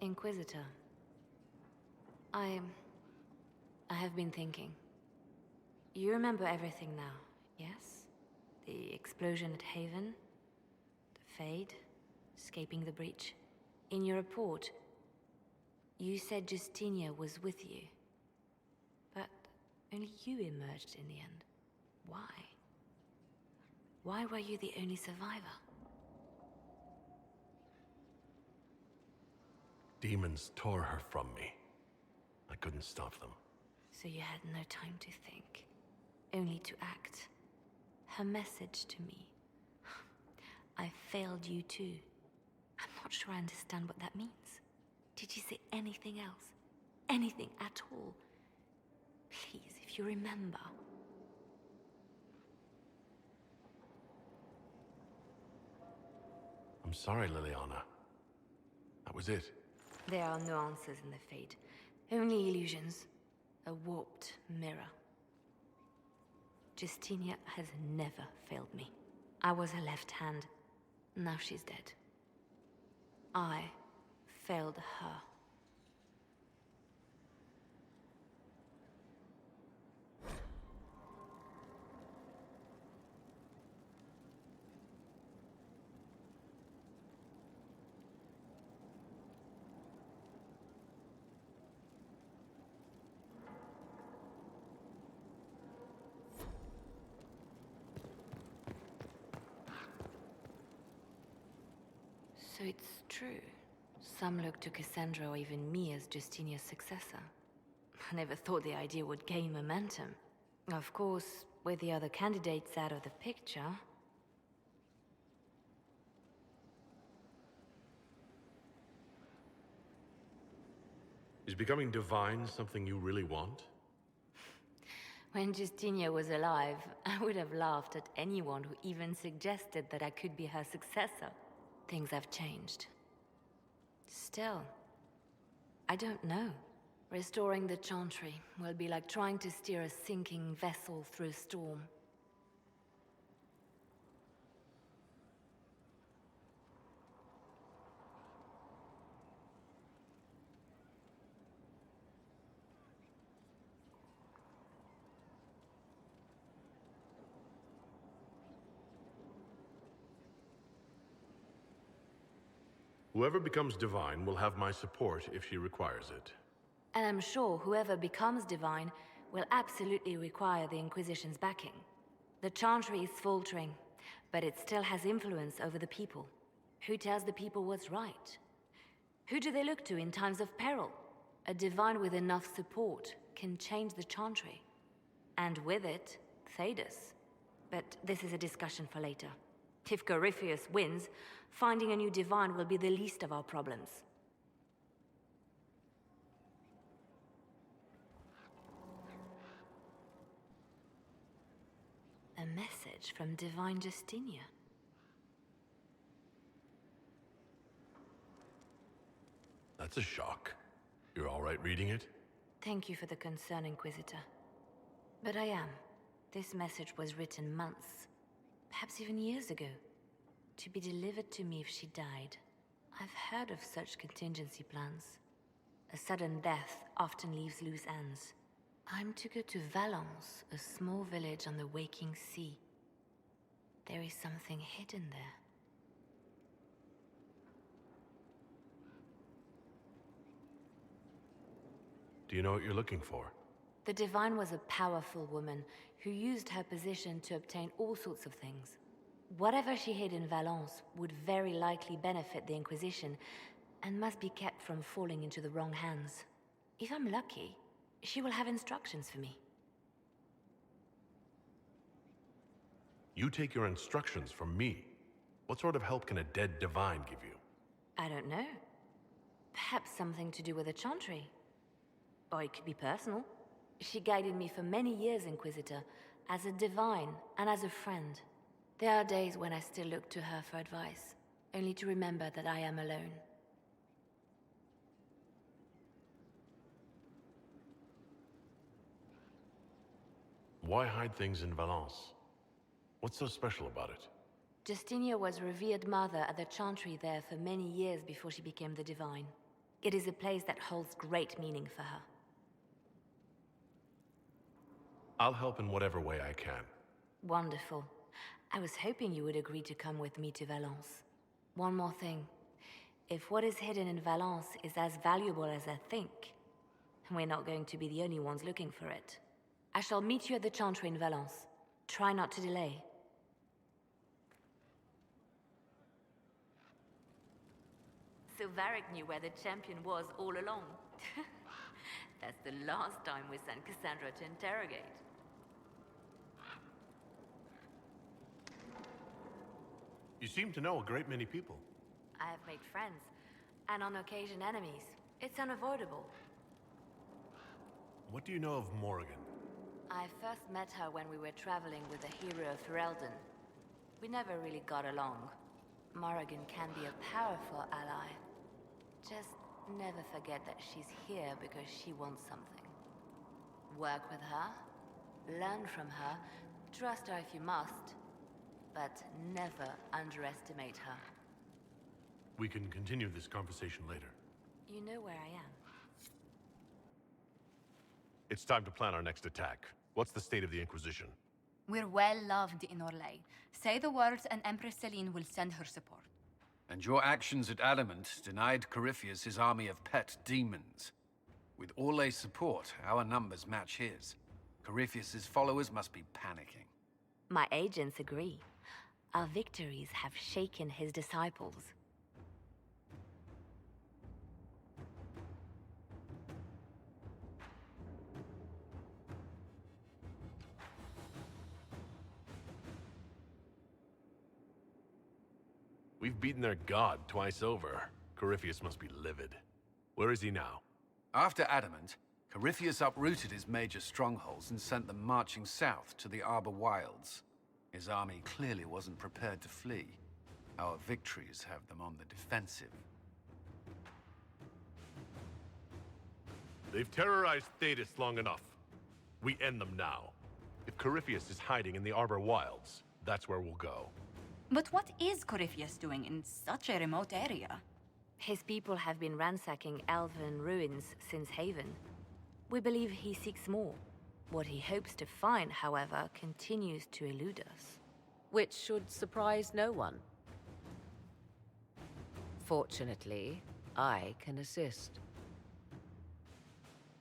Inquisitor. I have been thinking. You remember everything now, yes? The explosion at Haven, the Fade, escaping the breach. In your report, you said Justinia was with you. But only you emerged in the end. Why? Why were you the only survivor? Demons tore her from me. I couldn't stop them. So you had no time to think, only to act. Her message to me. I failed you too. I'm not sure I understand what that means. Did she say anything else? Anything at all? Please, if you remember. I'm sorry, Liliana. That was it. There are no answers in the Fade. Only illusions. A warped mirror. Justinia has never failed me. I was her left hand. Now she's dead. I failed her. So it's true. Some look to Cassandra or even me as Justinia's successor. I never thought the idea would gain momentum. Of course, with the other candidates out of the picture... Is becoming divine something you really want? When Justinia was alive, I would have laughed at anyone who even suggested that I could be her successor. Things have changed. Still, I don't know. Restoring the Chantry will be like trying to steer a sinking vessel through a storm. Whoever becomes divine will have my support if she requires it. And I'm sure whoever becomes divine will absolutely require the Inquisition's backing. The Chantry is faltering, but it still has influence over the people. Who tells the people what's right? Who do they look to in times of peril? A divine with enough support can change the Chantry. And with it, Thedas. But this is a discussion for later. If Corypheus wins, finding a new divine will be the least of our problems. A message from Divine Justinia. That's a shock. You're all right reading it? Thank you for the concern, Inquisitor. But I am. This message was written months, perhaps even years ago, to be delivered to me if she died. I've heard of such contingency plans. A sudden death often leaves loose ends. I'm to go to Valence, a small village on the waking sea. There is something hidden there. Do you know what you're looking for? The Divine was a powerful woman who used her position to obtain all sorts of things. Whatever she hid in Valence would very likely benefit the Inquisition and must be kept from falling into the wrong hands. If I'm lucky, she will have instructions for me. You take your instructions from me. What sort of help can a dead divine give you? I don't know. Perhaps something to do with the Chantry. Or it could be personal. She guided me for many years, Inquisitor, as a divine and as a friend. There are days when I still look to her for advice, only to remember that I am alone. Why hide things in Valence? What's so special about it? Justinia was revered mother at the Chantry there for many years before she became the Divine. It is a place that holds great meaning for her. I'll help in whatever way I can. Wonderful. I was hoping you would agree to come with me to Valence. One more thing. If what is hidden in Valence is as valuable as I think, we're not going to be the only ones looking for it. I shall meet you at the Chantry in Valence. Try not to delay. So Varric knew where the champion was all along. That's the last time we sent Cassandra to interrogate. You seem to know a great many people. I have made friends, and on occasion enemies. It's unavoidable. What do you know of Morrigan? I first met her when we were traveling with the hero of Ferelden. We never really got along. Morrigan can be a powerful ally. Just never forget that she's here because she wants something. Work with her, learn from her, trust her if you must, but never underestimate her. We can continue this conversation later. You know where I am. It's time to plan our next attack. What's the state of the Inquisition? We're well loved in Orlais. Say the words and Empress Celine will send her support. And your actions at Adamant denied Corypheus his army of pet demons. With Orlais' support, our numbers match his. Corypheus' followers must be panicking. My agents agree. Our victories have shaken his disciples. We've beaten their god twice over. Corypheus must be livid. Where is he now? After Adamant, Corypheus uprooted his major strongholds and sent them marching south to the Arbor Wilds. His army clearly wasn't prepared to flee. Our victories have them on the defensive. They've terrorized Thetis long enough. We end them now. If Corypheus is hiding in the Arbor Wilds, that's where we'll go. But what is Corypheus doing in such a remote area? His people have been ransacking elven ruins since Haven. We believe he seeks more. What he hopes to find, however, continues to elude us. Which should surprise no one. Fortunately, I can assist.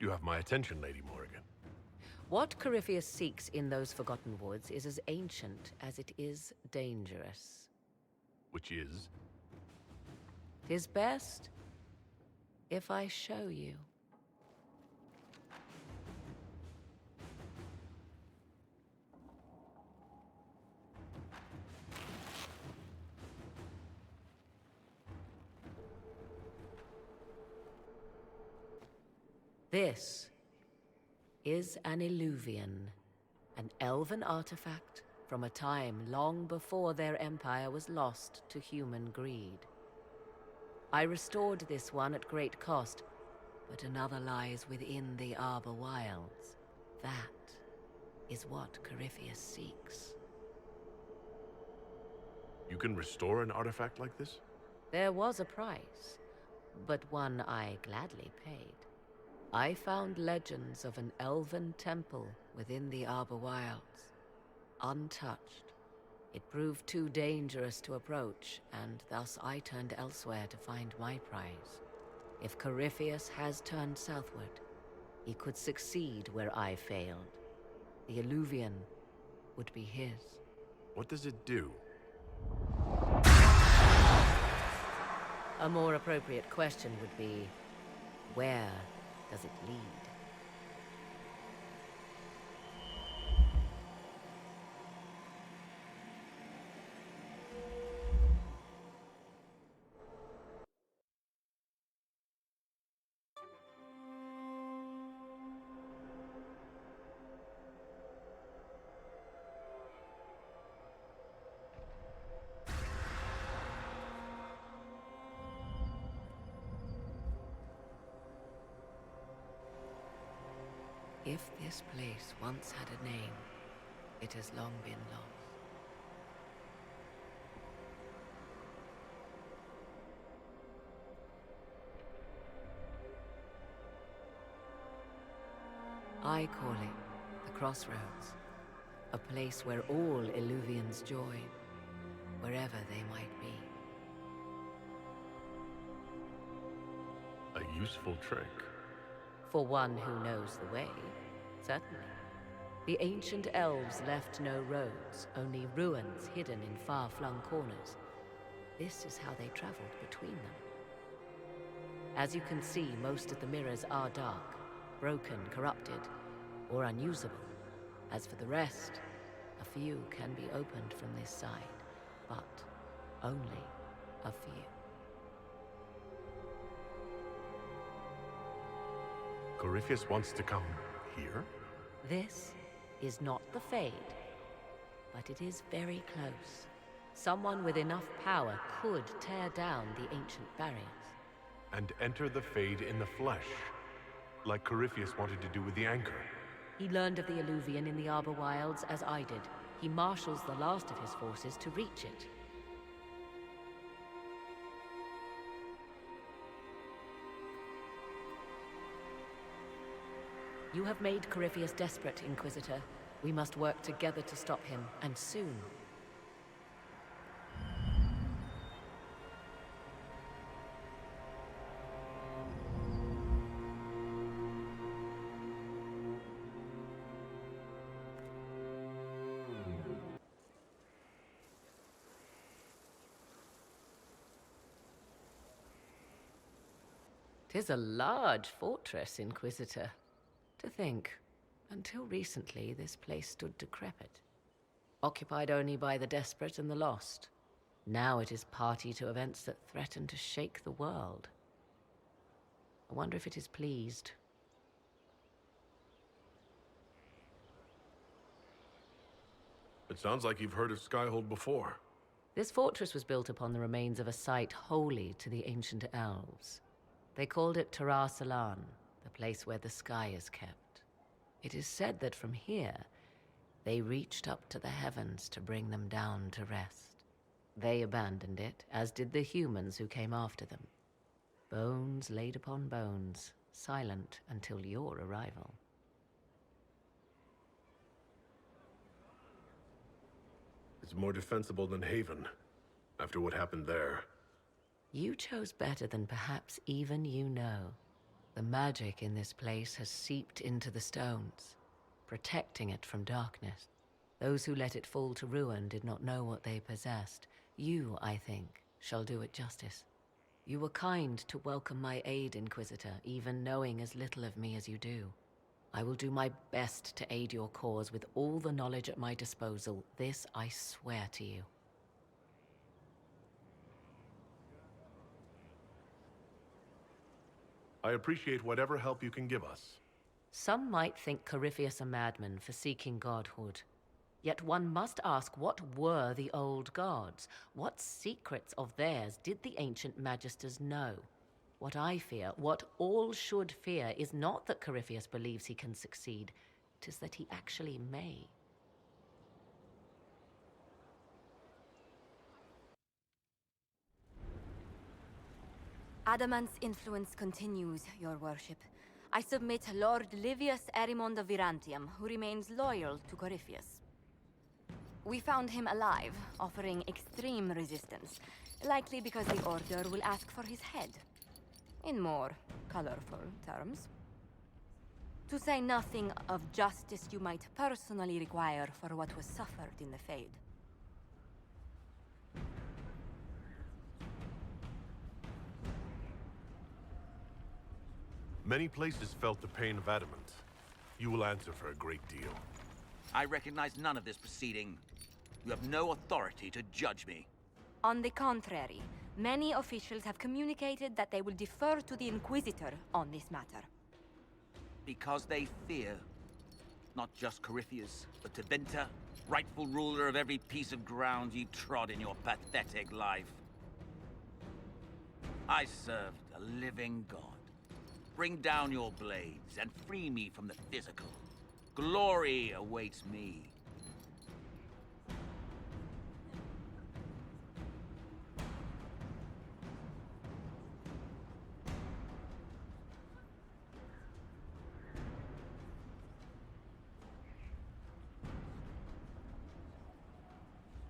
You have my attention, Lady Morrigan. What Corypheus seeks in those Forgotten Woods is as ancient as it is dangerous. Which is? 'Tis best if I show you. This is an Illuvian, an elven artifact from a time long before their empire was lost to human greed. I restored this one at great cost, but another lies within the Arbor Wilds. That is what Corypheus seeks. You can restore an artifact like this? There was a price, but one I gladly paid. I found legends of an elven temple within the Arbor Wilds. Untouched. It proved too dangerous to approach, and thus I turned elsewhere to find my prize. If Corypheus has turned southward, he could succeed where I failed. The Illuvian would be his. What does it do? A more appropriate question would be, where does it lead? If this place once had a name, it has long been lost. I call it the Crossroads. A place where all Illuvians join, wherever they might be. A useful trick. For one who knows the way, certainly. The ancient elves left no roads, only ruins hidden in far-flung corners. This is how they traveled between them. As you can see, most of the mirrors are dark, broken, corrupted, or unusable. As for the rest, a few can be opened from this side, but only a few. Corypheus wants to come here? This is not the Fade, but it is very close. Someone with enough power could tear down the ancient barriers. And enter the Fade in the flesh, like Corypheus wanted to do with the Anchor. He learned of the Illuvian in the Arbor Wilds as I did. He marshals the last of his forces to reach it. You have made Corypheus desperate, Inquisitor. We must work together to stop him, and soon. Tis a large fortress, Inquisitor. To think, until recently this place stood decrepit, occupied only by the desperate and the lost. Now it is party to events that threaten to shake the world. I wonder if it is pleased. It sounds like you've heard of Skyhold before. This fortress was built upon the remains of a site holy to the ancient elves. They called it Tarar Salan, the place where the sky is kept. It is said that from here, they reached up to the heavens to bring them down to rest. They abandoned it, as did the humans who came after them. Bones laid upon bones, silent until your arrival. It's more defensible than Haven, after what happened there. You chose better than perhaps even you know. The magic in this place has seeped into the stones, protecting it from darkness. Those who let it fall to ruin did not know what they possessed. You, I think, shall do it justice. You were kind to welcome my aid, Inquisitor, even knowing as little of me as you do. I will do my best to aid your cause with all the knowledge at my disposal. This I swear to you. I appreciate whatever help you can give us. Some might think Corypheus a madman for seeking godhood. Yet one must ask, what were the old gods? What secrets of theirs did the ancient magisters know? What I fear, what all should fear, is not that Corypheus believes he can succeed. 'Tis that he actually may. Adamant's influence continues, your worship. I submit Lord Livius Erimond of Virantium, who remains loyal to Corypheus. We found him alive, offering extreme resistance, likely because the Order will ask for his head. In more colorful terms. To say nothing of justice you might personally require for what was suffered in the Fade. Many places felt the pain of adamant. You will answer for a great deal. I recognize none of this proceeding. You have no authority to judge me. On the contrary, many officials have communicated that they will defer to the Inquisitor on this matter. Because they fear. Not just Corypheus, but Tevinter, rightful ruler of every piece of ground you trod in your pathetic life. I served a living god. Bring down your blades and free me from the physical. Glory awaits me.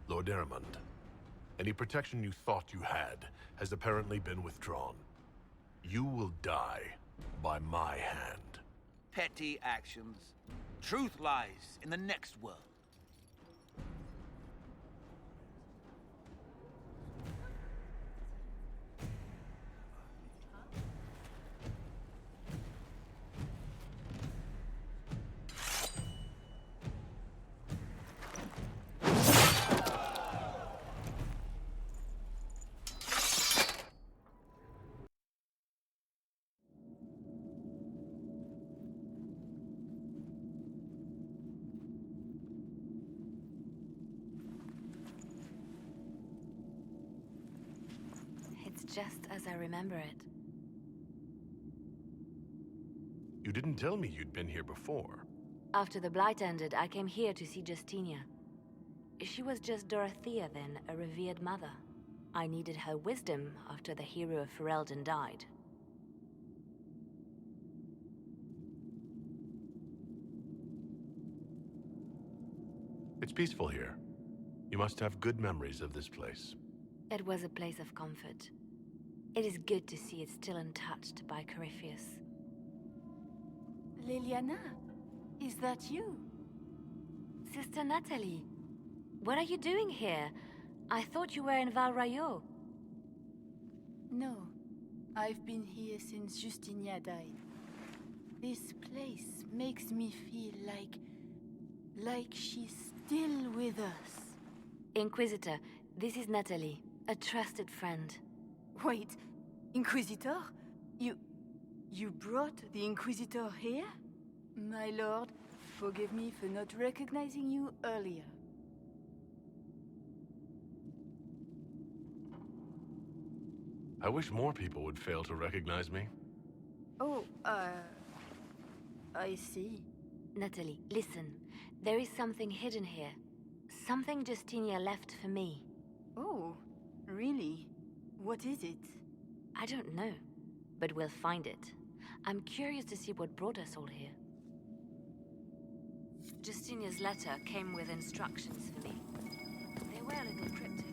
Lord Eramund, any protection you thought you had has apparently been withdrawn. You will die by my hand. Petty actions. Truth lies in the next world. It's just as I remember it. You didn't tell me you'd been here before. After the Blight ended, I came here to see Justinia. She was just Dorothea then, a revered mother. I needed her wisdom after the hero of Ferelden died. It's peaceful here. You must have good memories of this place. It was a place of comfort. It is good to see it still untouched by Corypheus. Liliana, is that you? Sister Natalie, what are you doing here? I thought you were in Val Rayo. No, I've been here since Justinia died. This place makes me feel like she's still with us. Inquisitor, this is Natalie, a trusted friend. Wait, Inquisitor? You brought the Inquisitor here? My lord, forgive me for not recognizing you earlier. I wish more people would fail to recognize me. Oh, I see. Natalie, listen. There is something hidden here. Something Justinia left for me. Oh, really? What is it? I don't know, but we'll find it. I'm curious to see what brought us all here. Justinia's letter came with instructions for me. They were a little cryptic.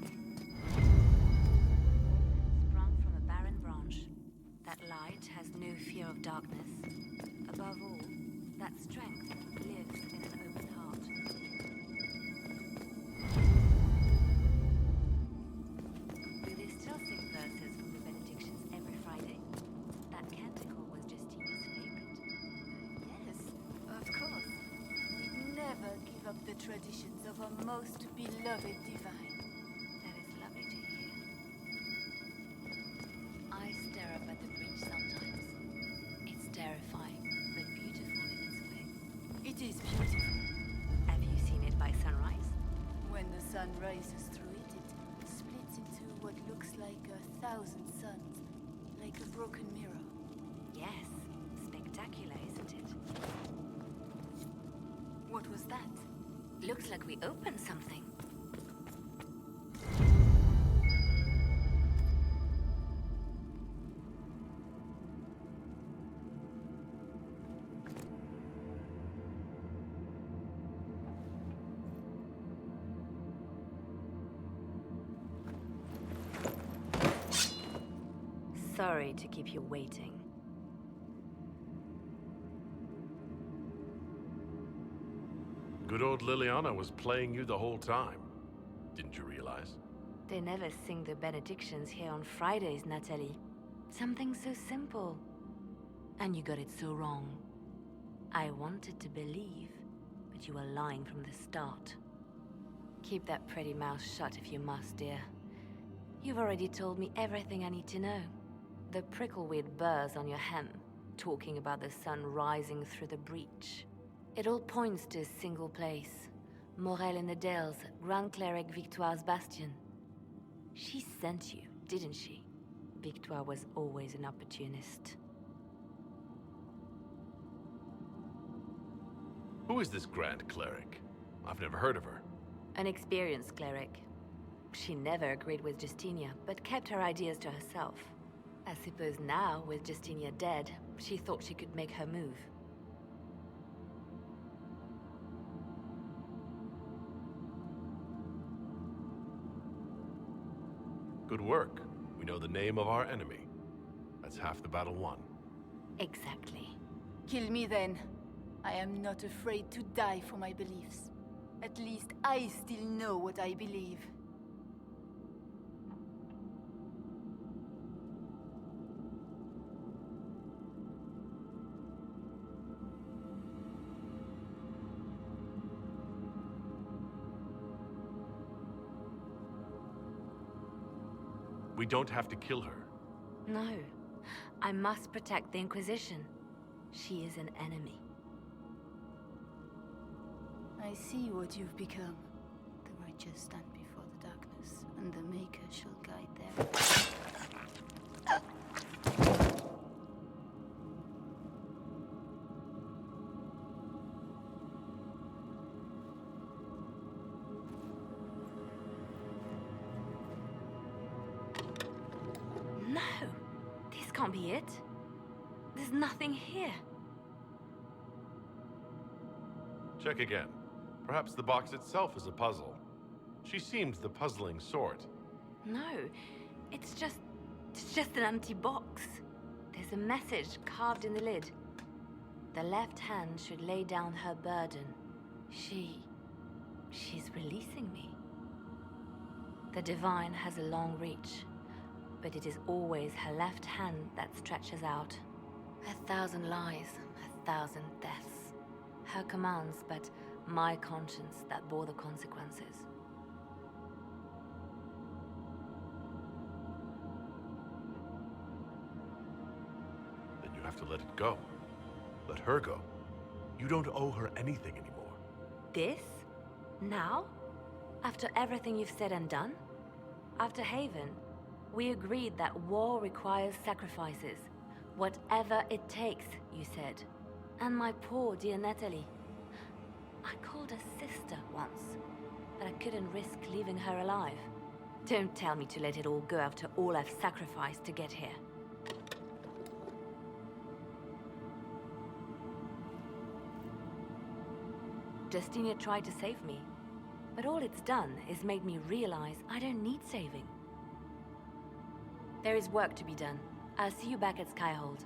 Sprung from a barren branch. That light has no fear of darkness. Above all, that strength lives in an open heart. Do they still sing verses from the benedictions every Friday? That canticle was Justinia's favorite. Yes, of course. We'd never give up the traditions of our most beloved divine. That is lovely to hear. I stare up at the bridge sometimes. It's terrifying, but beautiful in its way. It is beautiful. Have you seen it by sunrise? When the sun rises through it, it splits into what looks like 1,000 suns, like a broken mirror. Yes. Spectacular, isn't it? What was that? Looks like we opened something. Sorry to keep you waiting. Good old Liliana was playing you the whole time. Didn't you realize? They never sing the benedictions here on Fridays, Natalie. Something so simple. And you got it so wrong. I wanted to believe, but you were lying from the start. Keep that pretty mouth shut if you must, dear. You've already told me everything I need to know. The prickleweed burrs on your hem, talking about the sun rising through the breach. It all points to a single place. Morel in the Dales, Grand Cleric Victoire's bastion. She sent you, didn't she? Victoire was always an opportunist. Who is this Grand Cleric? I've never heard of her. An experienced cleric. She never agreed with Justinia, but kept her ideas to herself. I suppose now, with Justinia dead, she thought she could make her move. Good work. We know the name of our enemy. That's half the battle won. Exactly. Kill me then. I am not afraid to die for my beliefs. At least I still know what I believe. We don't have to kill her. No. I must protect the Inquisition. She is an enemy. I see what you've become. The righteous stand before the darkness, and the Maker shall guide them. No! This can't be it. There's nothing here. Check again. Perhaps the box itself is a puzzle. She seems the puzzling sort. No, it's just an empty box. There's a message carved in the lid. The left hand should lay down her burden. She's releasing me. The Divine has a long reach, but it is always her left hand that stretches out. 1,000 lies, 1,000 deaths. Her commands, but my conscience that bore the consequences. Then you have to let it go. Let her go. You don't owe her anything anymore. This? Now? After everything you've said and done? After Haven, we agreed that war requires sacrifices. Whatever it takes, you said. And my poor dear Natalie. I called her sister once, but I couldn't risk leaving her alive. Don't tell me to let it all go after all I've sacrificed to get here. Justinia tried to save me, but all it's done is made me realize I don't need saving. There is work to be done. I'll see you back at Skyhold.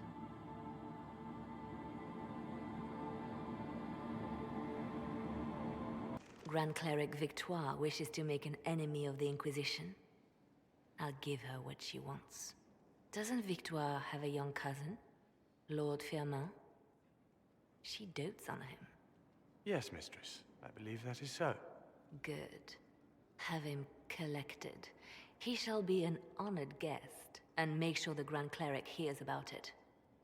Grand Cleric Victoire wishes to make an enemy of the Inquisition. I'll give her what she wants. Doesn't Victoire have a young cousin? Lord Firmin? She dotes on him. Yes, mistress. I believe that is so. Good. Have him collected. He shall be an honored guest, and make sure the Grand Cleric hears about it.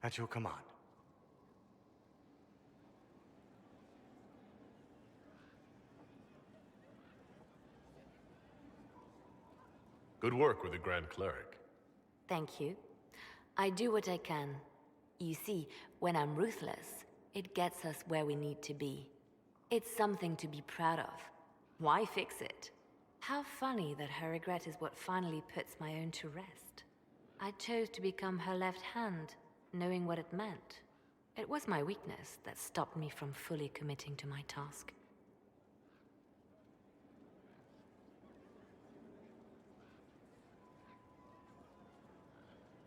At your command. Good work with the Grand Cleric. Thank you. I do what I can. You see, when I'm ruthless, it gets us where we need to be. It's something to be proud of. Why fix it? How funny that her regret is what finally puts my own to rest. I chose to become her left hand, knowing what it meant. It was my weakness that stopped me from fully committing to my task.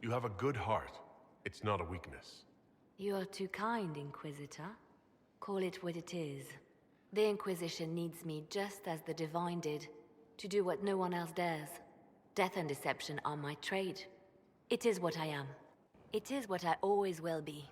You have a good heart. It's not a weakness. You are too kind, Inquisitor. Call it what it is. The Inquisition needs me just as the Divine did, to do what no one else dares. Death and deception are my trade. It is what I am. It is what I always will be.